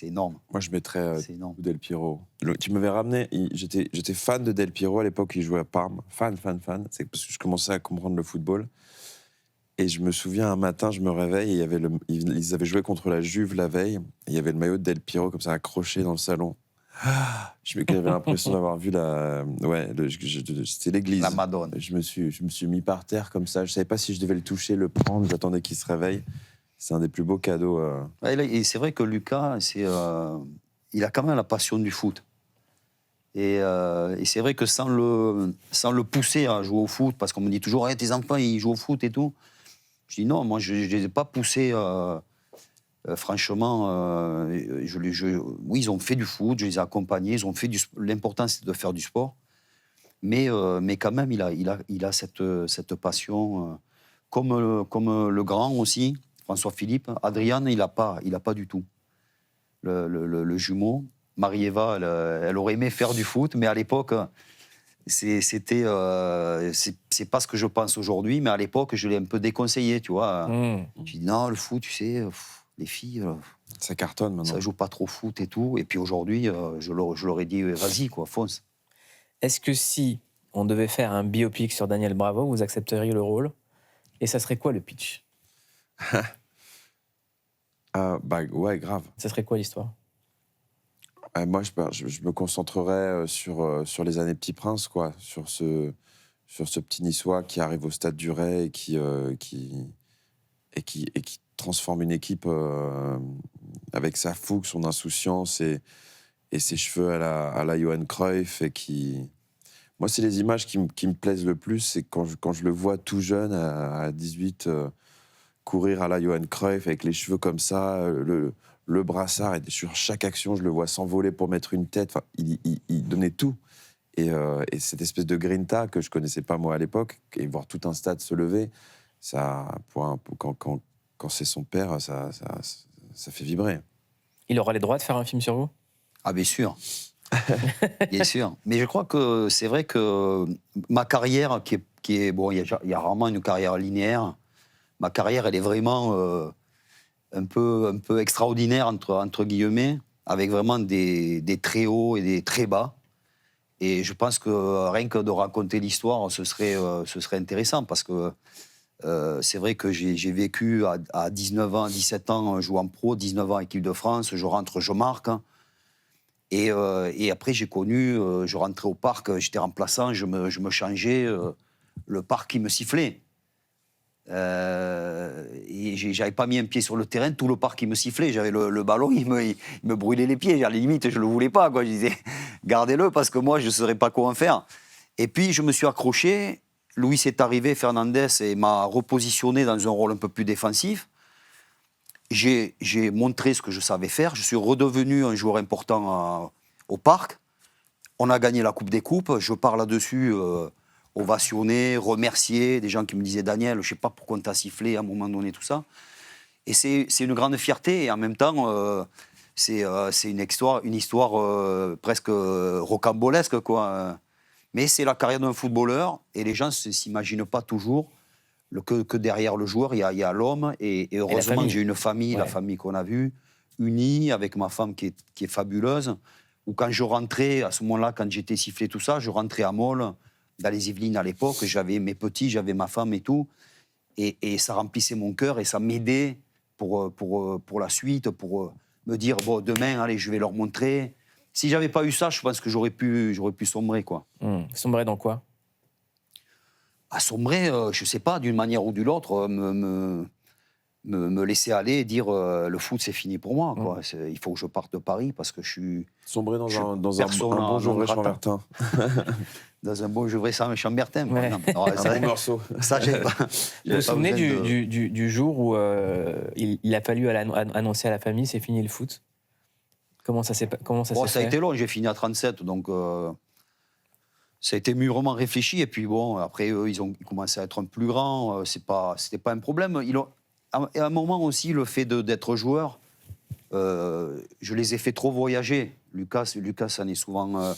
énorme. Moi, je mettrais C'est énorme. Del Piero. Tu m'avais ramené, j'étais fan de Del Piero à l'époque, il jouait à Parme. Fan. C'est parce que je commençais à comprendre le football. Et je me souviens, un matin, je me réveille, et ils avaient joué contre la Juve la veille, et il y avait le maillot de Del Piero comme ça accroché dans le salon. J'avais l'impression d'avoir vu c'était l'église. La Madone. Je me suis mis par terre comme ça. Je savais pas si je devais le toucher, le prendre. J'attendais qu'il se réveille. C'est un des plus beaux cadeaux. Ouais, et c'est vrai que Lucas, il a quand même la passion du foot. Et c'est vrai que sans le pousser à jouer au foot, parce qu'on me dit toujours, hey, tes enfants, ils jouent au foot et tout. Je dis non, moi, je ne les ai pas poussés. Franchement, oui, ils ont fait du foot, je les ai accompagnés, ils ont fait l'important, c'est de faire du sport. Mais quand même, il a cette passion, comme le grand aussi, François Philippe. Adriane, il n'a pas du tout. Le jumeau, Marie-Eva, elle aurait aimé faire du foot, mais à l'époque, c'est pas ce que je pense aujourd'hui, mais à l'époque, je l'ai un peu déconseillé, tu vois. Je dis non, le foot, tu sais, les filles, Ça cartonne maintenant. ça joue pas trop au foot et tout. Et puis aujourd'hui, je leur ai dit, vas-y, quoi, fonce. Est-ce que si on devait faire un biopic sur Daniel Bravo, vous accepteriez le rôle? Et ça serait quoi le pitch? Bah ouais, grave. Ça serait quoi l'histoire? Moi, je me concentrerais sur les années Petit Prince, quoi, sur ce petit Niçois qui arrive au Stade du Ray et qui transforme une équipe avec sa fougue, son insouciance et ses cheveux à la Johan Cruyff et qui... Moi, c'est les images qui me plaisent le plus, c'est quand je le vois tout jeune, à 18, courir à la Johan Cruyff avec les cheveux comme ça, le brassard, et sur chaque action, je le vois s'envoler pour mettre une tête. Enfin, il donnait tout. Et cette espèce de grinta que je connaissais pas moi à l'époque, et voir tout un stade se lever, ça, quand c'est son père, ça fait vibrer. Il aura les droits de faire un film sur vous? Ah, bien sûr. Bien sûr. Mais je crois que c'est vrai que ma carrière, qui est bon, il y a rarement une carrière linéaire. Ma carrière, elle est vraiment un peu extraordinaire, entre guillemets, avec vraiment des très hauts et des très bas. Et je pense que rien que de raconter l'histoire, ce serait intéressant, parce que c'est vrai que j'ai vécu à 19 ans, 17 ans, jouant en pro, 19 ans équipe de France, je rentre, je marque. Et après, j'ai connu, je rentrais au parc, j'étais remplaçant, je me changeais, le parc, il me sifflait. Et j'avais pas mis un pied sur le terrain, tout le parc, il me sifflait. J'avais le ballon, il me brûlait les pieds. À la limite, je le voulais pas, quoi. Je disais, gardez-le, parce que moi, je ne saurais pas quoi en faire. Et puis, je me suis accroché, Luis est arrivé, Fernandez, et m'a repositionné dans un rôle un peu plus défensif. J'ai montré ce que je savais faire. Je suis redevenu un joueur important au Parc. On a gagné la Coupe des Coupes. Je pars là-dessus, ovationné, remercié. Des gens qui me disaient « Daniel, je ne sais pas pourquoi on t'a sifflé à un moment donné, tout ça ». Et c'est une grande fierté. Et en même temps, c'est une histoire presque rocambolesque, quoi. Mais c'est la carrière d'un footballeur. Et les gens ne s'imaginent pas toujours que derrière le joueur, il y a l'homme. Et heureusement que j'ai une famille, la famille qu'on a vue, unie, avec ma femme qui est fabuleuse. Ou quand je rentrais, à ce moment-là, quand j'étais sifflé, tout ça, je rentrais à Mole, dans les Yvelines à l'époque, j'avais mes petits, j'avais ma femme et tout. Et ça remplissait mon cœur et ça m'aidait pour la suite, pour me dire, bon, demain, allez, je vais leur montrer. Si j'avais pas eu ça, je pense que j'aurais pu sombrer, quoi. Sombrer dans quoi? Sombrer, je sais pas, d'une manière ou d'une autre, me laisser aller et dire le foot c'est fini pour moi, quoi. Il faut que je parte de Paris parce que je suis... Sombrer dans un bon Geoffrey Chambertin. Dans un bon Geoffrey Chambertin. Un bon morceau. Ça, j'ai pas. Vous vous souvenez du jour où il a fallu annoncer à la famille c'est fini le foot? Comment ça s'est fait? Ça a été long, j'ai fini à 37, donc ça a été mûrement réfléchi. Et puis bon, après eux, ils commençaient à être un peu plus grands, c'était pas un problème. À un moment aussi, le fait d'être joueur, je les ai fait trop voyager. Lucas en est souvent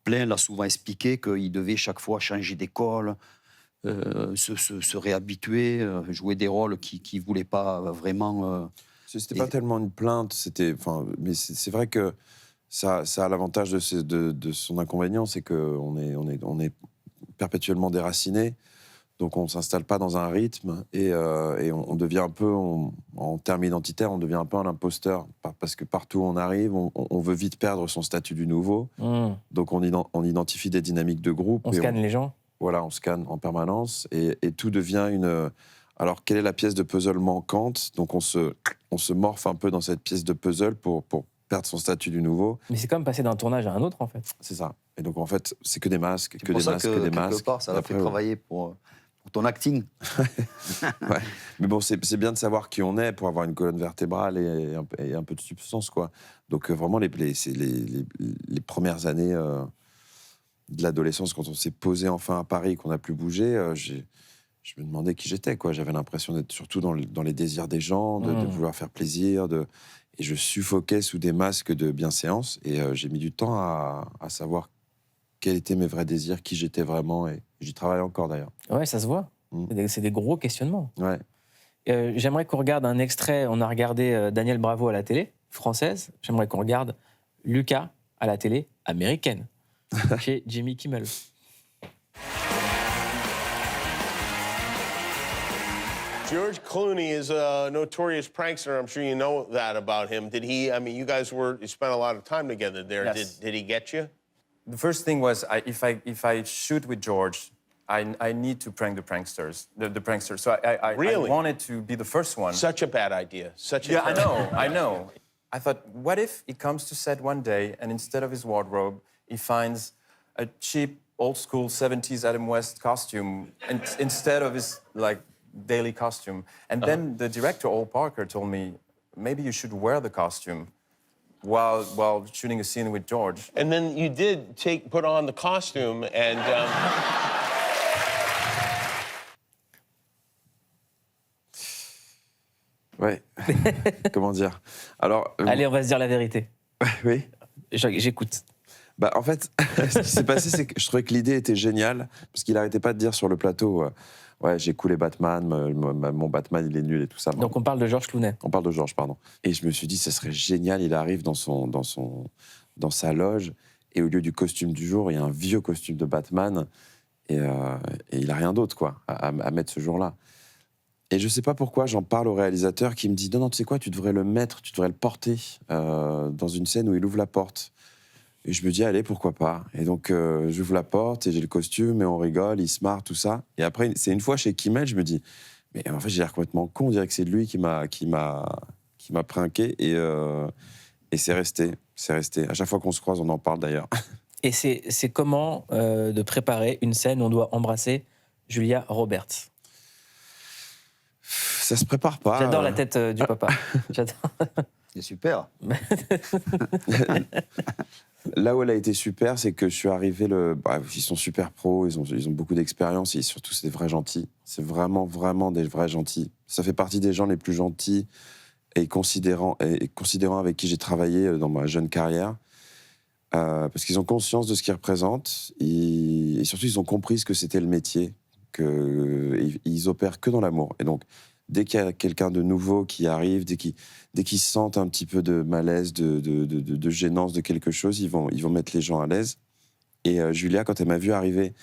plein, l'a souvent expliqué qu'il devait chaque fois changer d'école, se réhabituer, jouer des rôles qu'il ne voulait pas vraiment... C'était pas tellement une plainte, mais c'est vrai que ça a l'avantage de son inconvénient, c'est qu'on est perpétuellement déraciné. Donc on ne s'installe pas dans un rythme et on devient un peu, en termes identitaires, on devient un peu un imposteur. Parce que partout où on arrive, on veut vite perdre son statut du nouveau. Donc on identifie des dynamiques de groupe. On scanne les gens. Voilà, on scanne en permanence et tout devient une... Alors quelle est la pièce de puzzle manquante? Donc on se morphe un peu dans cette pièce de puzzle pour perdre son statut du nouveau. Mais c'est comme passer d'un tournage à un autre, en fait. C'est ça. Et donc en fait, c'est que des masques, que des masques, que des masques. Part, ça va fait travailler pour ton acting. Ouais. Mais bon, c'est bien de savoir qui on est pour avoir une colonne vertébrale et un peu de substance, quoi. Donc vraiment, les premières années de l'adolescence, quand on s'est posé enfin à Paris, qu'on n'a plus bougé, je me demandais qui j'étais, quoi. J'avais l'impression d'être surtout dans les désirs des gens, de vouloir faire plaisir, et je suffoquais sous des masques de bienséance. Et j'ai mis du temps à savoir quels étaient mes vrais désirs, qui j'étais vraiment, et j'y travaille encore d'ailleurs. Ouais, ça se voit. C'est des gros questionnements. Ouais. J'aimerais qu'on regarde un extrait. On a regardé Daniel Bravo à la télé française. J'aimerais qu'on regarde Lucas à la télé américaine, chez Jimmy Kimmel. George Clooney is a notorious prankster. I'm sure you know that about him. Did he, I mean, you guys you spent a lot of time together there. Yes. Did he get you? The first thing was, if I shoot with George, I need to prank the pranksters, the pranksters. So I wanted to be the first one. Such a bad idea. Such a Yeah, I know. I thought, what if he comes to set one day and instead of his wardrobe, he finds a cheap, old-school 70s Adam West costume instead of his, like, daily costume. And then the director, Ol Parker, told me, maybe you should wear the costume while shooting a scene with George. And then you did put on the costume and... Ouais. Comment dire? Alors, Allez, on va se dire la vérité. Oui. J'écoute. Bah, en fait, ce qui s'est passé, c'est que je trouvais que l'idée était géniale, parce qu'il n'arrêtait pas de dire sur le plateau, ouais, j'ai coulé Batman, mon Batman, il est nul et tout ça. Donc on parle de Georges Clooney. On parle de Georges, pardon. Et je me suis dit, ça serait génial, il arrive dans sa loge, et au lieu du costume du jour, il y a un vieux costume de Batman, et il n'a rien d'autre, quoi, à mettre ce jour-là. Et je ne sais pas pourquoi, j'en parle au réalisateur qui me dit, non, tu sais quoi, tu devrais le mettre, tu devrais le porter dans une scène où il ouvre la porte. Et je me dis, allez, pourquoi pas. Et donc, j'ouvre la porte et j'ai le costume et on rigole, il se marre, tout ça. Et après, c'est une fois chez Kimmel, je me dis, mais en fait, j'ai l'air complètement con, on dirait que c'est lui qui m'a pranké. Et c'est resté. À chaque fois qu'on se croise, on en parle d'ailleurs. Et c'est comment de préparer une scène où on doit embrasser Julia Roberts. Ça se prépare pas. J'adore la tête du papa. J'adore. C'est super. Là où elle a été super, c'est que je suis arrivé. Ils sont super pros, ils ont beaucoup d'expérience et surtout, c'est des vrais gentils. C'est vraiment, vraiment des vrais gentils. Ça fait partie des gens les plus gentils et considérants avec qui j'ai travaillé dans ma jeune carrière. Parce qu'ils ont conscience de ce qu'ils représentent et surtout, ils ont compris ce que c'était le métier. Ils opèrent que dans l'amour. Et donc, dès qu'il y a quelqu'un de nouveau qui arrive, dès qu'ils sentent un petit peu de malaise, de gênance de quelque chose, ils vont mettre les gens à l'aise. Et Julia, quand elle m'a vu arriver,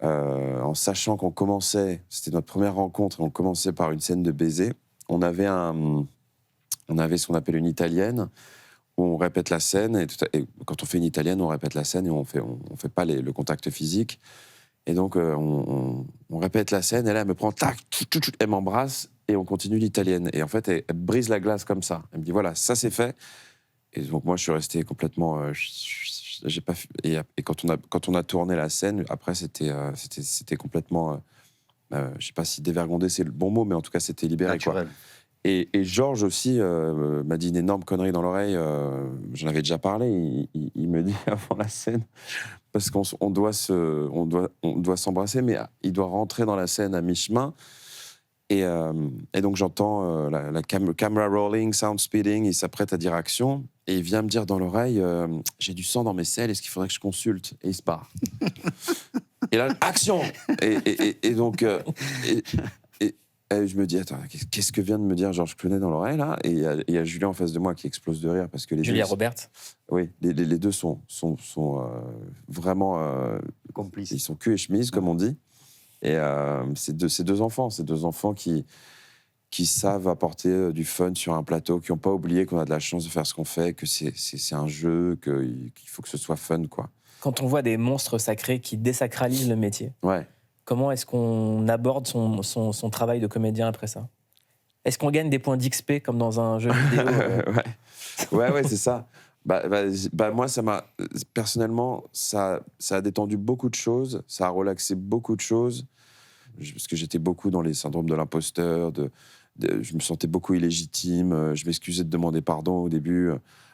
en sachant qu'on commençait, c'était notre première rencontre, on commençait par une scène de baiser, on avait ce qu'on appelle une italienne, où on répète la scène, et quand on fait une italienne, on répète la scène et on fait pas le contact physique. Et donc, on répète la scène, et là, elle me prend, tac, elle m'embrasse, et on continue l'italienne. Et en fait, elle brise la glace comme ça. Elle me dit, voilà, ça, c'est fait. Et donc, moi, je suis resté complètement... j'ai pas... Et quand on a tourné la scène, après, c'était complètement... je sais pas si dévergondé, c'est le bon mot, mais en tout cas, c'était libéré. Naturel. Quoi. Et Georges aussi m'a dit une énorme connerie dans l'oreille. J'en avais déjà parlé. Il me dit avant la scène, parce qu'on doit s'embrasser, mais il doit rentrer dans la scène à mi-chemin. Et donc j'entends la camera rolling, sound speeding, il s'apprête à dire action. Et il vient me dire dans l'oreille, j'ai du sang dans mes selles, est-ce qu'il faudrait que je consulte? Et il se barre. Et là, action! Et donc... Et je me dis, attends, qu'est-ce que vient de me dire Georges Clooney dans l'oreille, là? Et il y a Julien en face de moi qui explose de rire parce que Julia Roberts. Oui, les deux sont vraiment... complices. Ils sont cul et chemise, comme on dit. Et c'est deux enfants qui savent apporter du fun sur un plateau, qui n'ont pas oublié qu'on a de la chance de faire ce qu'on fait, que c'est un jeu, qu'il faut que ce soit fun, quoi. Quand on voit des monstres sacrés qui désacralisent le métier, ouais. Comment est-ce qu'on aborde son travail de comédien après ça? Est-ce qu'on gagne des points d'XP comme dans un jeu vidéo Ouais, c'est ça. Moi, personnellement, ça a détendu beaucoup de choses, ça a relaxé beaucoup de choses, parce que j'étais beaucoup dans les syndromes de l'imposteur, je me sentais beaucoup illégitime, je m'excusais de demander pardon au début.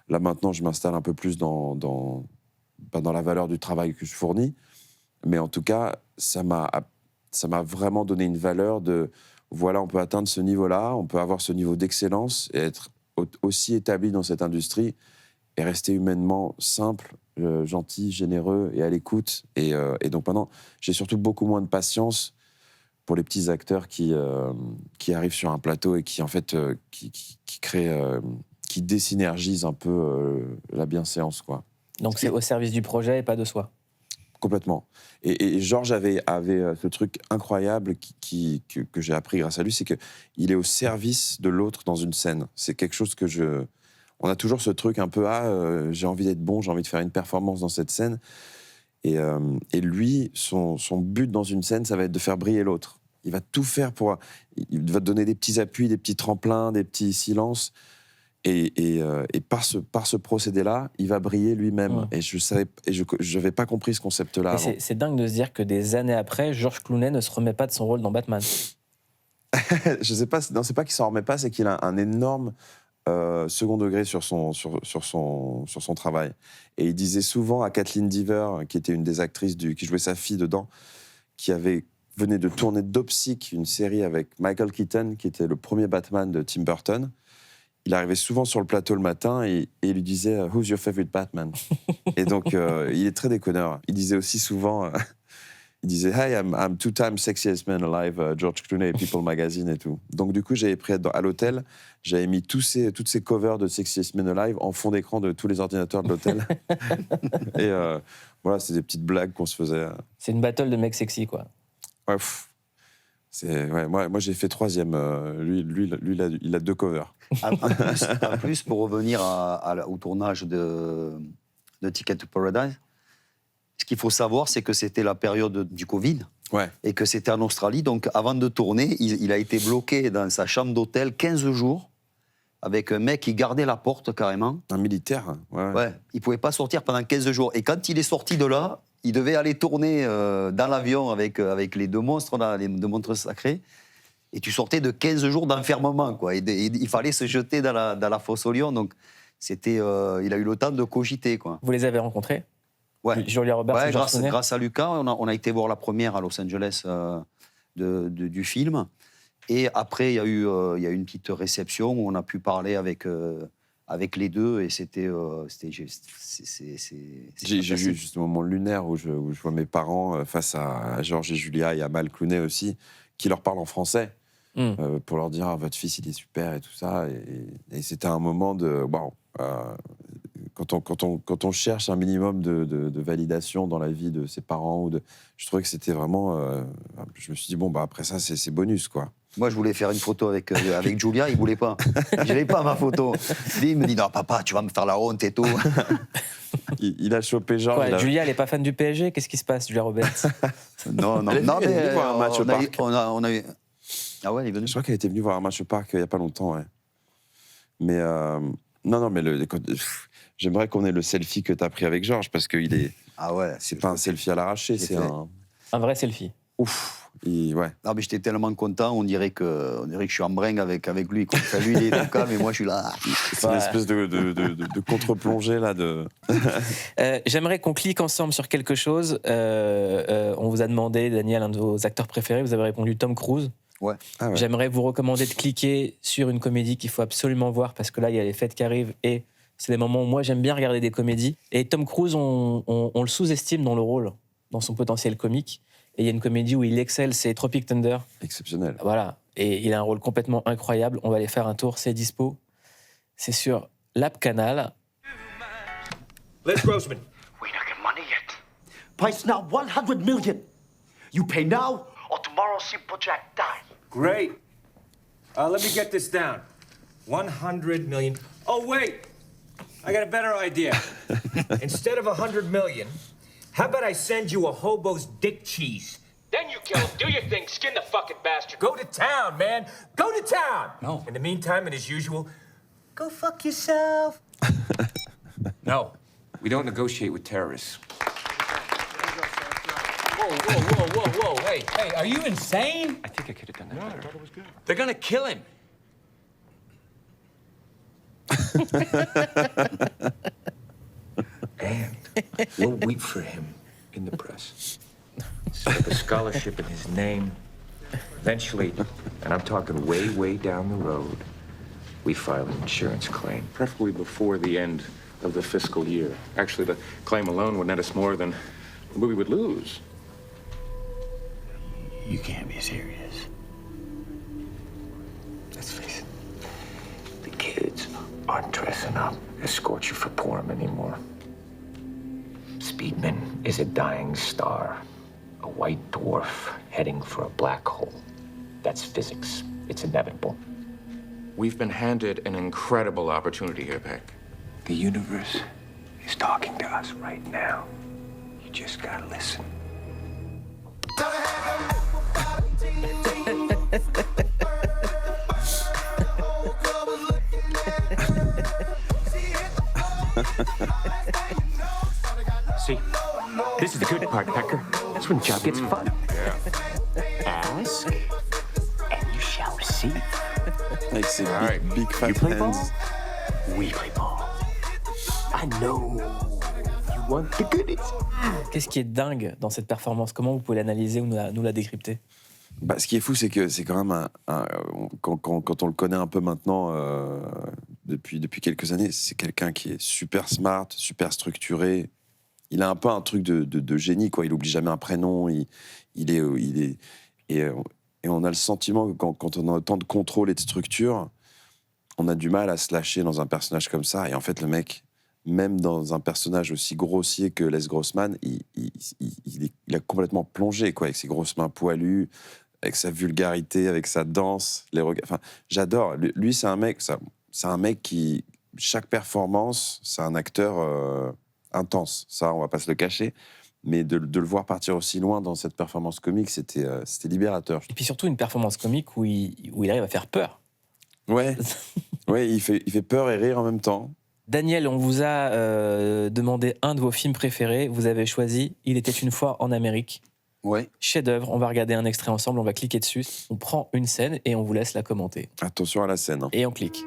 Là, maintenant, je m'installe un peu plus dans la valeur du travail que je fournis. Mais en tout cas, ça m'a vraiment donné une valeur de, voilà, on peut atteindre ce niveau-là, on peut avoir ce niveau d'excellence et être aussi établi dans cette industrie et rester humainement simple, gentil, généreux et à l'écoute. Et donc maintenant, j'ai surtout beaucoup moins de patience pour les petits acteurs qui arrivent sur un plateau et qui, en fait, qui créent, qui désynergisent un peu la bienséance, quoi. Donc c'est au service du projet et pas de soi. Complètement. Et Georges avait ce truc incroyable que j'ai appris grâce à lui, c'est qu'il est au service de l'autre dans une scène. C'est quelque chose que on a toujours ce truc un peu, j'ai envie d'être bon, j'ai envie de faire une performance dans cette scène. Et lui, son but dans une scène, ça va être de faire briller l'autre. Il va tout faire il va te donner des petits appuis, des petits tremplins, des petits silences. Et par ce procédé-là, il va briller lui-même. Ouais. Et je n'avais pas compris ce concept-là. C'est dingue de se dire que des années après, Georges Clooney ne se remet pas de son rôle dans Batman. Je sais pas. Non, c'est pas qu'il s'en remet pas, c'est qu'il a un énorme second degré sur son travail. Et il disait souvent à Kathleen Dever, qui était une des actrices qui jouait sa fille dedans, qui venait de tourner Dopsic, une série avec Michael Keaton, qui était le premier Batman de Tim Burton. Il arrivait souvent sur le plateau le matin et il lui disait « Who's your favorite Batman ?» Et donc, il est très déconneur. Il disait aussi souvent, il disait « Hey, I'm two-time sexiest man alive, George Clooney, People Magazine et tout. » Donc, du coup, j'avais pris à l'hôtel, j'avais mis toutes ces covers de Sexiest Man Alive en fond d'écran de tous les ordinateurs de l'hôtel. Et voilà, c'est des petites blagues qu'on se faisait. C'est une battle de mecs sexy, quoi. Ouais, moi, j'ai fait 3e. Lui, il a 2 covers. En plus, pour revenir au tournage de Ticket to Paradise, ce qu'il faut savoir, c'est que c'était la période du Covid. Ouais. Et que c'était en Australie. Donc, avant de tourner, il a été bloqué dans sa chambre d'hôtel 15 jours avec un mec qui gardait la porte carrément. Un militaire. Ouais. Il ne pouvait pas sortir pendant 15 jours. Et quand il est sorti de là, il devait aller tourner dans l'avion avec les deux monstres, là, les deux monstres sacrés. Et tu sortais de 15 jours d'enfermement, quoi. Et il fallait se jeter dans la fosse aux lions. Donc, il a eu le temps de cogiter, quoi. Vous les avez rencontrés? Ouais. Julia Roberts, Ouais, et Georges Clooney. grâce à Lucas, on a été voir la première à Los Angeles du film. Et après, il y a eu une petite réception où on a pu parler avec les deux. Et J'ai vu juste le moment lunaire où je vois mes parents face à Georges et Julia et à Mal Clooney aussi, qui leur parlent en français. Pour leur dire votre fils il est super et tout ça, et c'était un moment de waouh. Quand on cherche un minimum de validation dans la vie de ses parents, je trouvais que c'était vraiment je me suis dit bon bah après ça c'est bonus, quoi. Moi, je voulais faire une photo avec Julia, il voulait pas. Je n'avais pas ma photo. Il me dit non papa, tu vas me faire la honte et tout. il a chopé Georges. Quoi, Julia, elle est pas fan du PSG? Qu'est-ce qui se passe, Julia Roberts? Non, mais elle est venue voir un match au parc. On a eu... Ah ouais, elle est venue. Je crois qu'elle était venue voir un match au parc il n'y a pas longtemps, ouais. Mais non, mais j'aimerais qu'on ait le selfie que tu as pris avec Georges, parce que ah ouais, c'est pas un selfie à l'arraché, c'est un vrai selfie. Ouf. Ouais. Non, mais j'étais tellement content, on dirait que je suis en bringue avec lui. Comme ça, lui, il est tout calme, et moi, je suis là. C'est une espèce de contre-plongée, là. J'aimerais qu'on clique ensemble sur quelque chose. On vous a demandé, Daniel, un de vos acteurs préférés, vous avez répondu Tom Cruise. Ouais. Ah ouais. J'aimerais vous recommander de cliquer sur une comédie qu'il faut absolument voir, parce que là, il y a les fêtes qui arrivent, et c'est des moments où moi, j'aime bien regarder des comédies. Et Tom Cruise, on le sous-estime dans le rôle, dans son potentiel comique. Et il y a une comédie où il excelle, c'est Tropic Thunder. Exceptionnel. Voilà. Et il a un rôle complètement incroyable. On va aller faire un tour, c'est dispo. C'est sur l'App Canal. Les Grossman. We don't get money yet. Price now 100 million. You pay now or tomorrow Jack die. Great. Let me get this down. 100 million. Oh, wait. I got a better idea. Instead of 100 million, how about I send you a hobo's dick cheese? Then you kill him, do your thing, skin the fucking bastard. Go to town, man. Go to town. No. In the meantime, and as usual, go fuck yourself. No, we don't negotiate with terrorists. Whoa. Hey, are you insane? I think I could have done that better. I thought it was good. They're gonna kill him. And we'll wait for him in the press. Set up a scholarship in his name. Eventually, and I'm talking way down the road, we file an insurance claim. Preferably before the end of the fiscal year. Actually, the claim alone would net us more than the movie would lose. You can't be serious. Let's face it, the kids aren't dressing up escort you for Purim anymore. Speedman is a dying star, a white dwarf heading for a black hole. That's physics. It's inevitable. We've been handed an incredible opportunity here, Peck. The universe is talking to us right now. You just gotta listen. See, this is the good part, Pecker. That's when the job gets fun. Ask, and you shall receive. Avec ses right. big fat You play hands. ball? We play ball. I know you want the goodies. Qu'est-ce qui est dingue dans cette performance? Comment vous pouvez l'analyser ou nous la décrypter? Bah, ce qui est fou, c'est que c'est quand même quand on le connaît un peu maintenant, depuis quelques années, c'est quelqu'un qui est super smart, super structuré. Il a un peu un truc de génie, quoi. Il oublie jamais un prénom. Et on a le sentiment que quand on a autant de contrôle et de structure, on a du mal à se lâcher dans un personnage comme ça. Et en fait, le mec, même dans un personnage aussi grossier que Les Grossman, il a complètement plongé, quoi, avec ses grosses mains poilues, avec sa vulgarité, avec sa danse, les regards. Enfin, j'adore. Lui, c'est un mec qui, chaque performance, c'est un acteur intense. Ça, on va pas se le cacher. Mais de le voir partir aussi loin dans cette performance comique, c'était libérateur. Et puis surtout une performance comique où il arrive à faire peur. Ouais, il fait peur et rire en même temps. Daniel, on vous a demandé un de vos films préférés. Vous avez choisi Il était une fois en Amérique. Ouais. Chef-d'œuvre. On va regarder un extrait ensemble, on va cliquer dessus. On prend une scène et on vous laisse la commenter. Attention à la scène. Et on clique.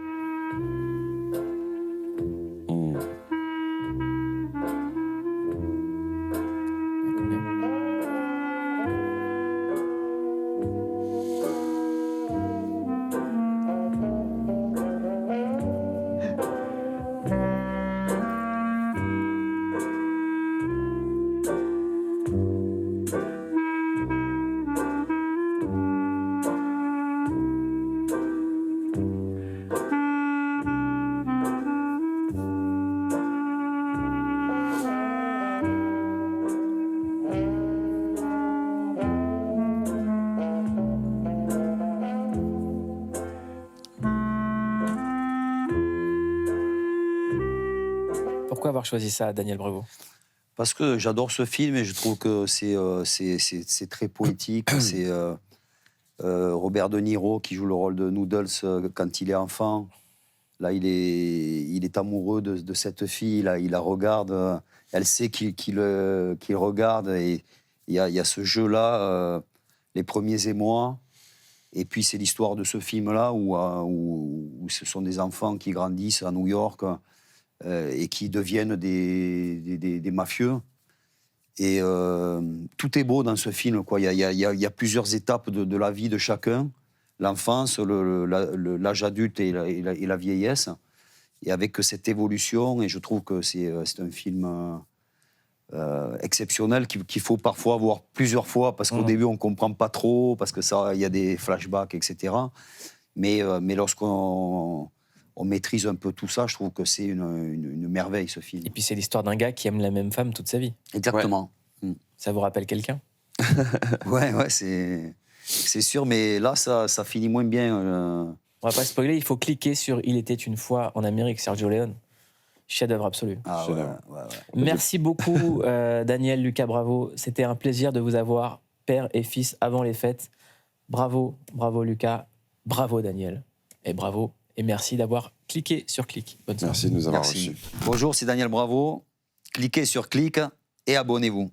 Pourquoi avoir choisi ça, Daniel Bravo? Parce que j'adore ce film et je trouve que c'est très poétique. C'est Robert De Niro qui joue le rôle de Noodles quand il est enfant. Là, il est amoureux de cette fille. Là, il la regarde. Elle sait qu'il regarde. Et il y a ce jeu-là, les premiers émois. Et puis, c'est l'histoire de ce film-là où ce sont des enfants qui grandissent à New York et qui deviennent des mafieux. Et tout est beau dans ce film, quoi. Il y a plusieurs étapes de la vie de chacun. L'enfance, l'âge adulte et la vieillesse. Et avec cette évolution, et je trouve que c'est un film exceptionnel qu'il faut parfois voir plusieurs fois, parce qu'au début, on ne comprend pas trop, parce qu'il y a des flashbacks, etc. Mais lorsqu'on maîtrise un peu tout ça, je trouve que c'est une merveille, ce film. Et puis c'est l'histoire d'un gars qui aime la même femme toute sa vie. Exactement. Ouais. Ça vous rappelle quelqu'un? Ouais, c'est sûr, mais là, ça finit moins bien. On va pas spoiler, il faut cliquer sur Il était une fois en Amérique, Sergio Leone. Chef-d'œuvre absolu. Ah, ouais. Merci beaucoup, Daniel, Lucas Bravo. C'était un plaisir de vous avoir, père et fils, avant les fêtes. Bravo, bravo Lucas, bravo Daniel, et bravo. Et merci d'avoir cliqué sur clic. Bonne soirée. Merci de nous avoir reçus. Bonjour, c'est Daniel Bravo. Cliquez sur clic et abonnez-vous.